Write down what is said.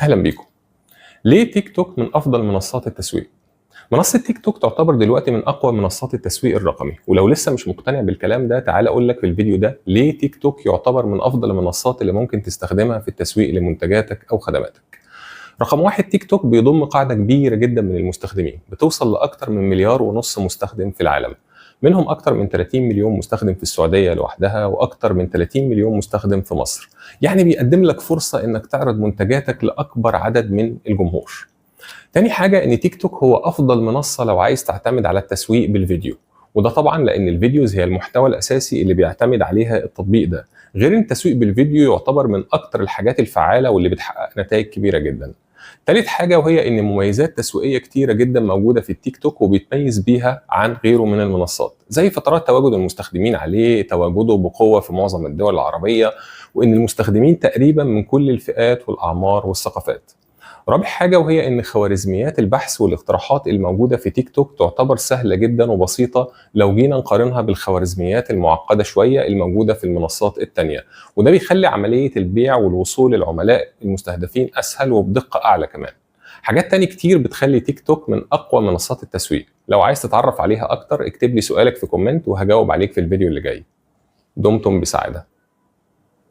اهلا بيكم. ليه تيك توك من افضل منصات التسويق؟ منصة تيك توك تعتبر دلوقتي من اقوى منصات التسويق الرقمي، ولو لسه مش مقتنع بالكلام ده تعال اقول لك في الفيديو ده ليه تيك توك يعتبر من افضل المنصات اللي ممكن تستخدمها في التسويق لمنتجاتك او خدماتك. رقم واحد، تيك توك بيضم قاعدة كبيرة جدا من المستخدمين، بتوصل لأكتر من 1.5 مليار مستخدم في العالم، منهم أكتر من 30 مليون مستخدم في السعودية لوحدها وأكتر من 30 مليون مستخدم في مصر. يعني بيقدم لك فرصة إنك تعرض منتجاتك لأكبر عدد من الجمهور. تاني حاجة إن تيك توك هو أفضل منصة لو عايز تعتمد على التسويق بالفيديو، وده طبعا لأن الفيديوز هي المحتوى الأساسي اللي بيعتمد عليها التطبيق ده. غير إن التسويق بالفيديو يعتبر من أكتر الحاجات الفعالة واللي بتحقق نتائج كبيرة جدا. تالت حاجة وهي إن مميزات تسويقية كتيرة جدا موجودة في التيك توك وبيتميز بيها عن غيره من المنصات، زي فترات تواجد المستخدمين عليه، تواجده بقوة في معظم الدول العربية، وإن المستخدمين تقريبا من كل الفئات والأعمار والثقافات. رابع حاجة وهي إن خوارزميات البحث والاقتراحات الموجودة في تيك توك تعتبر سهلة جدا وبسيطة لو جينا نقارنها بالخوارزميات المعقدة شوية الموجودة في المنصات التانية، وده بيخلي عملية البيع والوصول للعملاء المستهدفين أسهل وبدقة أعلى كمان. حاجات تاني كتير بتخلي تيك توك من أقوى منصات التسويق. لو عايز تتعرف عليها أكتر اكتب لي سؤالك في كومنت وهجاوب عليك في الفيديو اللي جاي. دمتم بسعادة.